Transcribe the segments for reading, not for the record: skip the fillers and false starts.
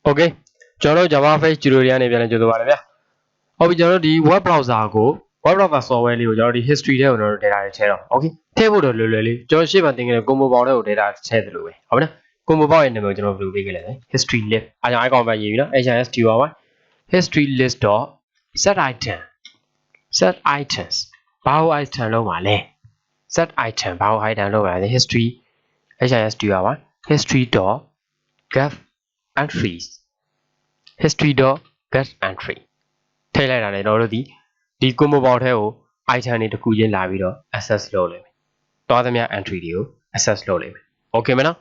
Okay ကျွန်တော်တို့ javaFx tutorial နဲ့ပြန်လည်ကြိုဆိုပါရစေဗျာဟုတ်ပြီကျွန်တော်တို့ဒီ web browser ကို web browser software လေးကိုကျွန်တော်တို့ဒီ history ထဲကိုကျွန်တော်တို့ data တွေထည့်တော့ okay ထည့်ဖို့တော့လွယ်လွယ်လေးကျွန်တော်ရှေ့မှာသင်ခဲ့တဲ့ combo ပေါက်ထဲကို data ထည့်သလိုပဲဟုတ်ပြီနော် combo ပေါက်ရဲ့နာမည်ကိုကျွန်တော်ဘယ်လိုပေးခဲ့လဲ history list အားကြောင့် icon ပဲရေးပြီနော် HistoryList history list set item set items ဘာလို့ item လုံးပါလဲ set item ဘာလို့ item လုံးပါလဲ history HistoryList history get entries history.get entry ထည့်လိုက်တာလေကျွန်တော်တို့ဒီ combo ပေါက်ထဲကို item တွေတစ်ခုချင်းလာပြီးတော့ access လုပ်လိမ့်မယ်။တွားသမျှ entry တွေကို access လုပ်လိမ့်မယ်။ Okay မနော်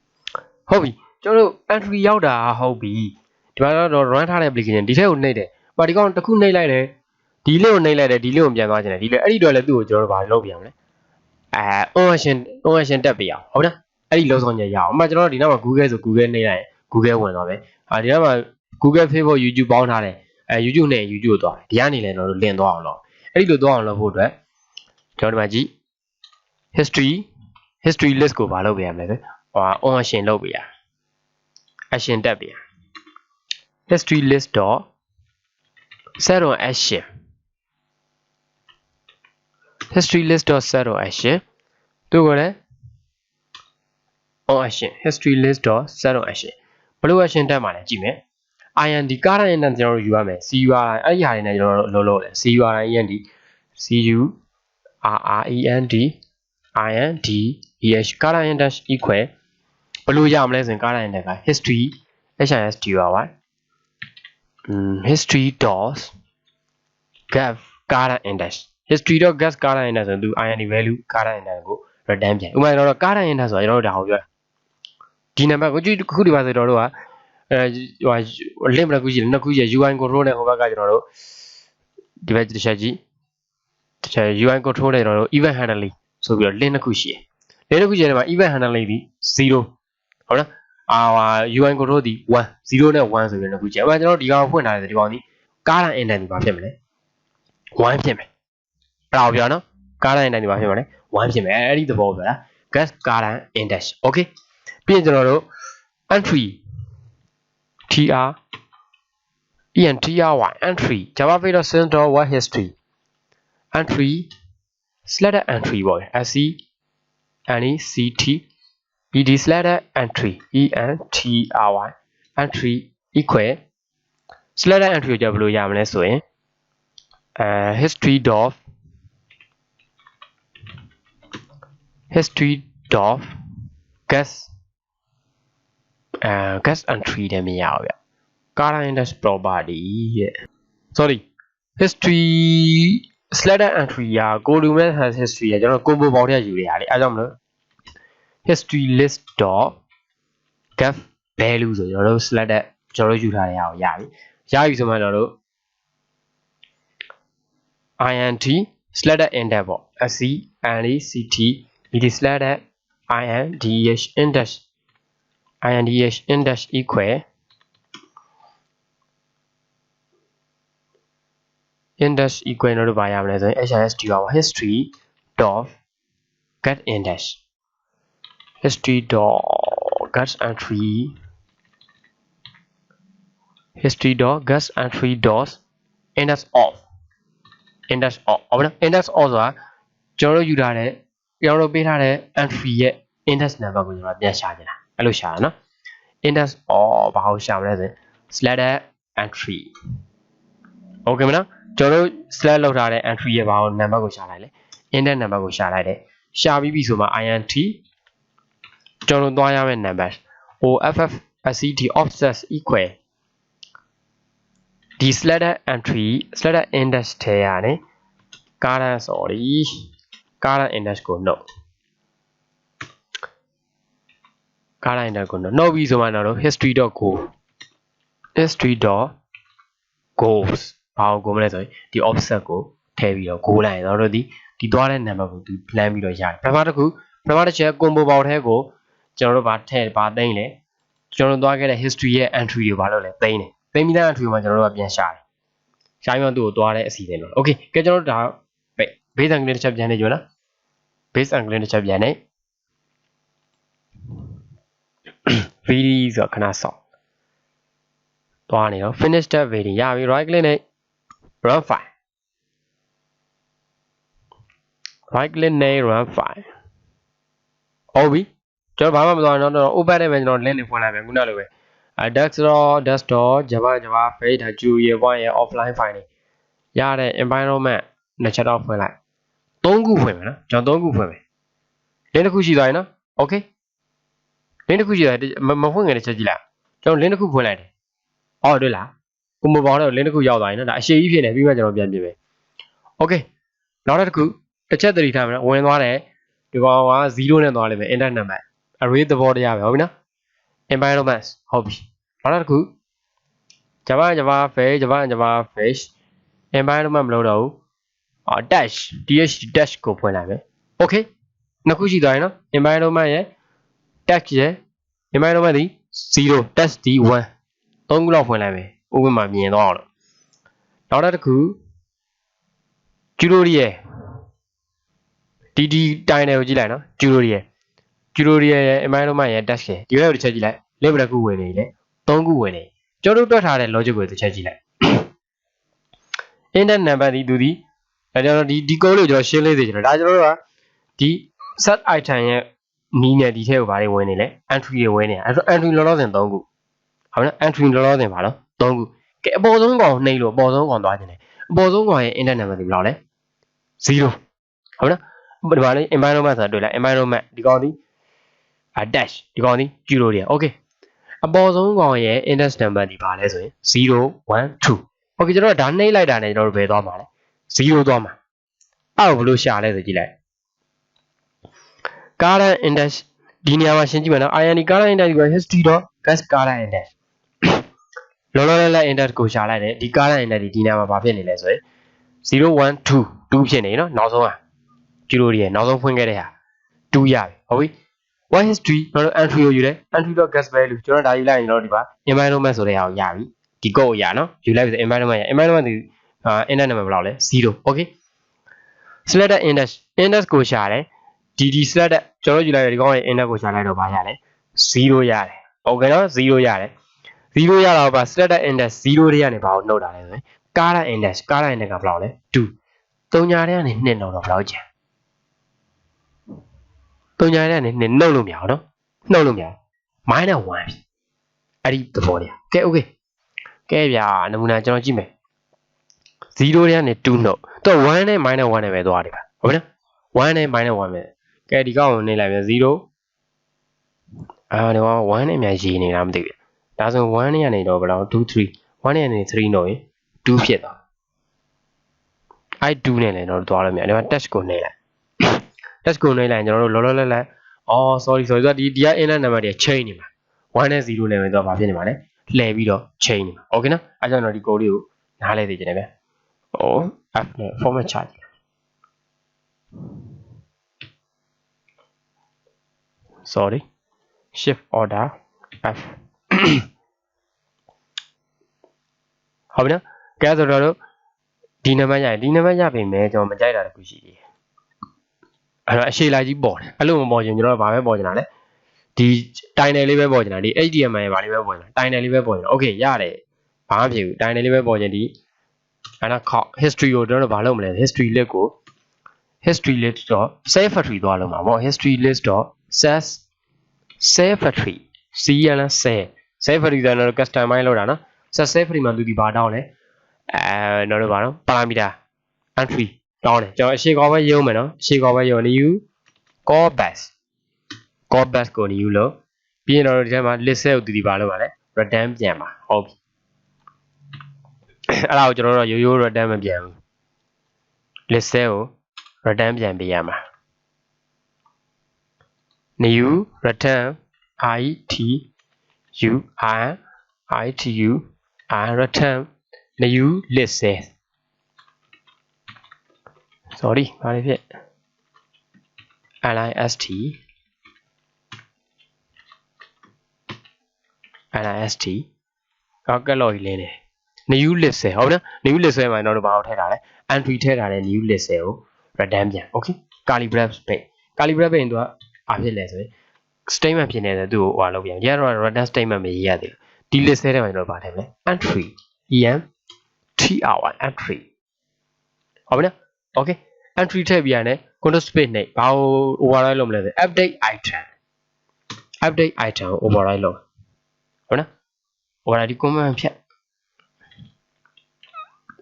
။ဟုတ်ပြီကျွန်တော်တို့ entry ရောက်တာဟုတ်ပြီ။ဒီမှာတော့ run ထားတဲ့ application ဒီထဲကိုနှိပ်တယ်။ဒီကောင်တစ်ခုနှိပ်လိုက်တယ်။ဒီလေးကိုနှိပ်လိုက်တယ်ဒီလေးကိုပြန်သွားချင်တယ်ဒီလေးအဲ့ဒီတော့လည်းသူ့ကိုကျွန်တော်တို့ဘာလုပ်ပြရမလဲ။ on action တက်ပြရအောင်ဟုတ်နော်။အဲ့ဒီလုံးဆောင်ချက်ရအောင်။အမှကျွန်တော်တို့ဒီနောက်မှာ Google ဆို Google နှိပ်လိုက်ရင် Google ဝင်သွားပဲ။ဒီနောက်မှာGoogle Facebook YouTube ပေါင်းထားတယ်YouTube နဲ့ YouTube ကိုသွားတယ်ဒီကနေလည်းကျွန်တော်တို့လင်သွားအောင်လုပ်အဲ့ဒီလိုသွားအောင်လုပ်ဖို့အတွက်ကျွန်တော်ဒီမှာကြည့် history list ကိုမလုပ်ပြရမလဲon action လုပ်ပြရ action တက်ပြရ history list set on action history list set on action တို့ကိုလည်း on action history list set on action ဘယ်လို action တက်မှာလဲကြည့်မယ်IND ကားတိုင်းနဲ့ကျွန်တော်တို့ယူရမယ် CURI အဲ့ဒီဟာတွေနဲ့ကျွန်တော်တို့လုပ်တယ် CURI END CURREND INDEH ကားတိုင်း dash equal ဘယ်လိုရမလဲဆိုရင်ကားတိုင်း dash က history HISTORY history dot get ကားတိုင်း index history dot get ကားတိုင်း index ဆိုရင်သူ IND value ကားတိုင်း index ကို return ပြန်ဥပမာကျွန်တော်တို့ကားတိုင်း index ဆိုတော့ကျွန်တော်တို့ဒါကိုပြောဒီနံပါတ်ကိုကြည့်ခုဒီပါဆိုတော့တို့ကlink တစ်ခုရှိတယ်နှစ်ခုရှိ UI control နဲ့ဟိုဘက်ကကျွန်တော်တို့ဒီဘက်တစ်ချက်ကြည့်တစ်ချက် UI control နဲ့ကျွန်တော်တို့ event handling ဆိုပြီးတော့ link တစ်ခုရှိတယ် link တစ်ခုရှိတယ်မှာ event handling ဒီ0ဟုတ်နော်UI control ဒီ1 0နဲ့1ဆိုပြီးတော့နှစ်ခုရှိတယ်အဲ့မှာကျွန်တော်တို့ဒီကောင်ဖွင့်ထားတယ်ဒီကောင်ဒီကားတိုင်း index ဒီမှာဖြစ်မလဲ1ဖြစ်မယ်အဲ့ဒါကိုပြောနော်ကားတိုင်း index ဒီမှာဖြစ်မလဲ1ဖြစ်မယ်အဲ့ဒီသဘောပဲလား get ကားတိုင်း index okay ပြီးရင်ကျွန်တော်တို့ entry entry javaFx.what history entry selected entry ပေါ့ SENECT ed selected entry ENTRY entry equal selected entry ကိုကြဘယ်လိုရမလဲဆိုရင်history get entry တဲ့မရဘူးဗျcurrent index property ရဲ့ sorry history selected entry ရာ column has history ရာကျွန်တော် combo ပေါက်ထဲယူရတာလေအဲကြောင့်မလို့ history list get value ဆိုကျွန်တော်တို့ selected ကျွန်တော်တို့ယူထားတဲ့ဟာကိုရပြီဆိုမှကျွန်တော်တို့ int selected index ပေါ့ SENECT ed selected INDEH index equal index equal တို့ဘာရမလဲဆိုရင် HISTORY history dot get index history dot get entry history dot get entry dot index of ဟုတ်လား index of ဆိုတာကျွန်တော်တို့ယူထားတဲ့ကျွန်တော်တို့ပေးထားတဲ့ entry ရဲ့ index number ကိုကျွန်တော်ပြန်ရှာချင်တာအဲ့လိုရှာတာနော် index of ဘာကိုရှာမလဲဆိုရင် selected entry okay မနော်ကျွန်တော်တို့ select လုပ်ထားတဲ့ entry ရဲ့ဘာကို number ကိုရှာလိုက်လဲ index number ကိုရှာလိုက်တယ်ရှာပြီးပြီဆိုမှ int ကျွန်တော်တို့သွားရမယ့် number OFFSCT offset equal ဒီ selected entry selected index ထဲရတယ် current index ကို note current index ကို note ပြီးဆိုမှတော့ history.goes ဘာကိုမလဲဆိုရင်ဒီ offset ကိုထည့်ပြီးတော့ go လိုက်ရင်တော့ဒီသွားတဲ့ number ကိုဒီလမ်းပြီးတော့ရတယ်ပထမတစ်ချက် combo ပေါက်ထဲကိုကျွန်တော်တို့ဗာထည့်ဗာသိမ်းလဲကျွန်တော်တို့သွားခဲ့တဲ့ history ရဲ့ entry ကိုဗာလုပ်လဲသိမ်းတယ်သိမ်းပြီးတဲ့ entry ကိုမှကျွန်တော်တို့ကပြန်ရှာတယ်ရှာပြီးမှသူ့ကိုသွားတဲ့အစီအစဉ်လို့ okay ကဲကျွန်တော်တို့ဒါ base angle တစ်ချက်ပြန်နေကြနော် base angle တစ်ချက်ပြန်နေ video ဆိုခဏဆော့ သွားနေတော့ finish that video ရပြီ right click နဲ့ run file right click နဲ့ run file ဟုတ်ပြီကျွန်တော်ဘာမှမသွားတော့ open နဲ့ပဲကျွန်တော် link လေးဖွင့်လိုက်မယ်ခုနလိုပဲdesktop javaFx ဒါ tutorial ပွားရဲ့ offline file တွေရတဲ့ environment နှစ်ချက်တော့ဖွင့်လိုက်3ခုဖွင့်မယ်နော်ကျွန်တော်3ခုဖွင့်မယ် link တစ်ခုရှိသွားရင်နော် okay link တစ်ခုရှိသွားရင်မဖွင့်ခင်တစ်ချက်ကြည့်လိုက်ကျွန်တော် link တစ်ခုဖွင့်လိုက်တယ်အော်တွေ့လားကိုမပေါင်းတော့ link တစ်ခုရောက်သွားရင်နော်ဒါအရှိကြီးဖြစ်နေပြီးမှကျွန်တော်ပြန်ပြင်မယ် okay နောက်တစ်ခုတစ်ချက်သတိထားမယ်နော်ဝင်သွားတယ်ဒီကောင်က0နဲ့သွားလိမ့်မယ် internet number array သဘောတရားပဲဟုတ်ပြီနော် environment ဟုတ်ပြီနောက်တစ်ခု javaFx environment မလုပ်တော့ဘူးdash dash ကိုဖွင့်လိုက်မယ် okay နှစ်ခုရှိသွားရင်နော် environment ရဲ့ dash ရဲ့ environment ဒီ0 dash d 1 3ခုလောက်ဖွင့်လိုက်မယ်ဥပမာမြင်တော့အောင်နောက်တစ်ခု tutorial ဒီတိုင်းတွေကိုကြည့်လိုက်နော် tutorial ရဲ့ environment ရဲ့ dash ရဲ့ဒီဘက်ကိုတစ်ချက်ကြည့်လိုက် link တစ်ခုဝင်နေလေ3ခုဝင်နေကျွန်တော်တို့တွက်ထားတဲ့ logic ကိုတစ်ချက်ကြည့်လိုက် internet number ဒီသူဒီဒါကျွန်တော်ဒီ code ကိုကျွန်တော်ရှင်းလေးစေချင်တယ်ဒါကျွန်တော်တို့ကဒီ set item ရဲ့နီးနဲ့ဒီထဲကိုဗာတွေဝင်နေလဲ entry တွေဝင်နေအဲ့တော့ entry လောလောဆယ်3ခုဟုတ်နော် entry လောလောဆယ်ပါတော့3ခုကဲအပေါ်ဆုံးကောင်နှိပ်လို့အပေါ်ဆုံးကောင်သွားခြင်းတယ်အပေါ်ဆုံးကောင်ရဲ့ internet number ဒီဘယ်လောက်လဲ0ဟုတ်နော်ဒီမှာလေး environment ဆိုတာတွေ့လား environment ဒီကောင်ဒီdash ဒီကောင်ဒီ 0တွေ okay အပေါ်ဆုံးကောင်ရဲ့ internet number ဒီပါလဲဆိုရင်0 1 2 okay ကျွန်တော်ဒါနှိပ်လိုက်တာနဲ့ကျွန်တော်တို့ဘယ်သွားမှာလဲ0သွားမှာအဲ့ဘယ်လိုရှာလဲဆိုကြည့်လိုက် current index ဒီနေရာမှာရှင်းကြည့်မယ်နော် IND current index ကို history.gas current index လောလောလတ် index ကိုရှာလိုက်တယ်ဒီ current index ဒီနေရာမှာဘာဖြစ်နေလဲဆိုရင်0 1 2 2ဖြစ်နေနော်နောက်ဆုံးက0ရဲ့နောက်ဆုံးဖွင့်ခဲ့တဲ့ဟာ2ရပြီဟုတ်ပြီ what history ကျွန်တော် entry ကိုယူတယ် entry.gas value ကျွန်တော်ဒါယူလိုက်ရင်တော့ဒီပါ environment ဆိုတဲ့ဟာကိုရပြီဒီ code ကိုရနော်ယူလိုက်ပြီ environment ရ environment ဒီ internet number ဘယ်လောက်လဲ0 okay select index ကိုရှာတယ်ဒီ select ကျွန်တော်ယူလိုက်တဲ့ဒီကောင်ရဲ့ index ကိုရှာလိုက်တော့ဘာရလဲ0ရတယ် okay နော်0ရတယ်0ရတော့ပါ select index 0တွေကနေဘာကိုနှုတ်တာလဲဆိုရင် current index ကဘယ်လောက်လဲ2 3ညာတွေကနေ2နှုတ်တော့ဘယ်လောက်ကျန်3ညာတွေကနေ2နှုတ်လို့မရဘူးနော်နှုတ်လို့မရ -1 ပြီအဲ့ဒီသဘောတရားကဲ okay ကဲဗျာနမူနာကျွန်တော်ကြည့်မယ်0တွေကနေ2နှုတ်တော့1နဲ့ -1 နဲ့ပဲသွားတယ်ပါဟုတ်ပြီနော်1နဲ့ -1 ပဲကဲဒီကောင်ကိုနေလိုက်ပြန်0ဒီကောင်1နဲ့မြန်ရေးနေတာမသိဘူးဒါဆို1နဲ့ကနေတော့ဘယ်လောက်2 3 1နဲ့ကနေ3နှုတ်ရင်2ဖြစ်သွားအဲ့2နဲ့လည်းတော့သွားလို့မရဒီမှာ test ကိုနေလိုက် test ကိုနေလိုက်ကျွန်တော်တို့လောလောလတ်လတ်sorry ဆိုတော့ဒီက internet number တွေ chain နေမှာ1နဲ့0နဲ့ပဲတော့ဘာဖြစ်နေမှာလဲလှည့်ပြီးတော့ chain နေမှာ okay နော်အဲ့ကြောင့်တော့ဒီ code လေးကိုနားလဲသိကြတယ်ဗျF နဲ့ format chart sorry shift order F ဟုတ်ပြီနော်ကဲဆိုတော့ဒီနံပါတ်ရရင်ဒီနံပါတ်ရပြီမယ်ကျွန်တော်မကြိုက်တာတခုရှိသေးတယ်အဲ့တော့အရှိလိုက်ကြီးပေါ်တယ်အဲ့လိုမပေါ်ရင်ကျွန်တော်ဘာပဲပေါ်ချင်တာလဲဒီတိုင်နယ်လေးပဲပေါ်ချင်တာဒီ HTML ရဲ့ဘာလေးပဲပေါ်ချင်တာတိုင်နယ်လေးပဲပေါ်ချင်တာ okay ရတယ်ဘာမှမဖြစ်ဘူးတိုင်နယ်လေးပဲပေါ်ချင်ဒီအဲ့ဒါခေါ history ကိုကျွန်တော်ဘာလုပ်မလဲ history list ကို history list.save factory သွားလို့မှာပေါ့ history list.save factory c ရလား save factory ဆိုတော့ customize လုပ်တာနော် save factory မှာသူဒီဘာတောင်းလဲတော့ဘာနော် parameter entry တောင်းတယ်ကျွန်တော်အရှိကောပဲရုံးမယ်နော်အရှိကောပဲရုံး new callback ကို new လို့ပြီးရင်တော့ဒီထဲမှာ list ကိုသူဒီဘာလုပ်ပါလဲ return ပြန်ပါဟုတ်ပြီအဲ့ဒါကိုကျွန်တော်တို့ရိုးရိုး return မပြန်ဘူး list ကို return ပြန်ပေးရမှာ new return return new list sorry ဘာလဲဖြစ် listကလော်ကြီးလင်းတယ် new list ဟုတ်နော် new list မှာတော့ဘာကိုထည့်ထားလဲ entry ထည့်ထားတဲ့ new list ကို return ပြန် okay curly brace ပိတ်သူကဘာဖြစ်လဲဆိုရင် statement ဖြစ်နေတယ်သူ့ကိုဟိုလုပ်ပြန်ရတော့ return statement မရေးရသေးဘူး ဒီ list ထဲမှာကျွန်တော်ဗာထည့်မယ် entry entry ဟုတ်ပြီနော် okay entry ထည့်ပြရတယ် control space နဲ့ဘာကို override လုပ်မလဲဆို update itemကို override လုပ်ဟုတ်နော် override ဒီ command ဖြတ်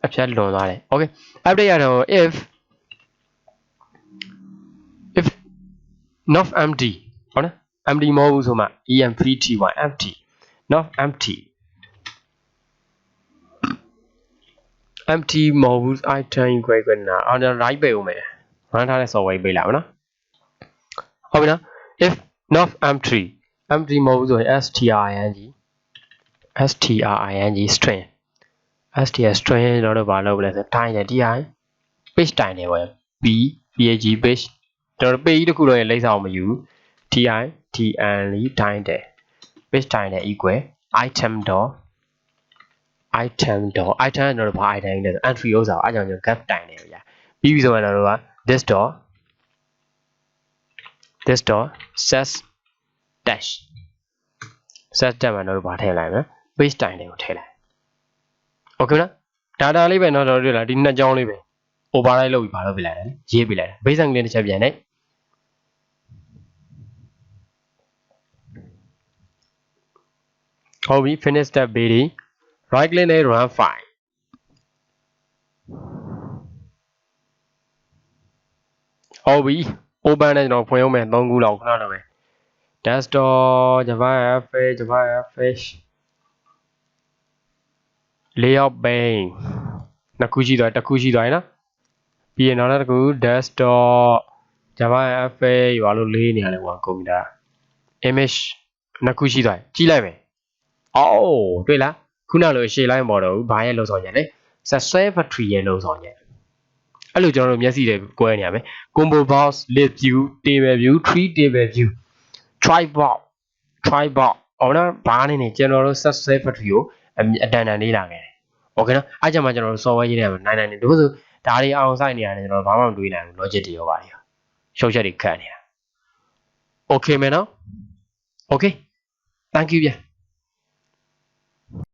အဖြတ်လွန်သွားတယ် okay update item ကို if not empty ဟုတ်နော် empty မဟုတ်ဘူးဆိုမှ empty not emptyမဟုတ်ဘူး item equal နာအော် right ပေးဦးမယ် run ထားတဲ့ software ပေးလိုက်ပါနော်ဟုတ်ပြီနော် if not empty မဟုတ်ဘူးဆိုရင် string string တော့ဘာလုပ်လဲဆိုတိုင်းတယ် ti page တိုင်းတယ်ပေါ့ page page ကျွန်တော် page တစ်ခုတော့ရဲ့လိပ်စာကိုမယူ ti tn တိုင်းတယ် page တိုင်းတယ် equal item တော့ဘာ item လဲဆို entry ဥစ္စာကိုအားကြောင့်ကျွန်တော် gap တိုင်းတယ်ဗျာပြီးပြီဆိုရင်တော့this set dash မှာတော့ဘာထည့်လိုက်မလဲ page တိုင်းတယ်ကိုထည့်လိုက် okay နော် data လေးပဲတော့တွေ့လားဒီနှစ်ကြောင်းလေးပဲ override လုပ်ပြီးဘာလုပ်ပြလိုက်လဲရေးပြလိုက်တယ် base ကလေးတစ်ချက်ပြန်နေဟုတ်ပြီ finish step BD right click နဲ့ run file ဟုတ်ပြီ open နဲ့ကျွန်တော်ဖွင့်အောင်မယ်3ခုလောက်ခဏတော့ပဲ desktop javaFx layout pane နှစ်ခုရှိသွားတစ်ခုရှိသွားရင်နော်ပြီးရင်နောက်တစ်ခု desktop javaFx ရွာလို့လေးနေရတယ်ကွာကွန်ပျူတာ image နှစ်ခုရှိသွားရင်ကြည့်လိုက်မယ်အော်တွေ့လားခုနလိုရှေ့လိုက်မပေါ်တော့ဘူးဘာရဲ့လုံဆောင်ချက်လဲ success factory ရဲ့လုံဆောင်ချက်အဲ့လိုကျွန်တော်တို့မျက်စိတွေကွဲနေရမယ် combo box list view table view tree table view tripod အော်နော်ဘာနေကျွန်တော်တို့ success factory ကိုအတန်တန်လေးလာခဲ့တယ်โอเคနော်အဲ့ကြောင့်မှကျွန်တော်တို့ software ရေးနေမှာနိုင်နေတယ်ဒါဆိုဒါတွေအောင်ဆိုင်နေရတယ်ကျွန်တော်ဘာမှမတွေးနိုင်ဘူး logic တွေရောပါရောရှုပ်ချက်တွေခတ်နေတာ okay မယ်နော် okay thank you ဗျ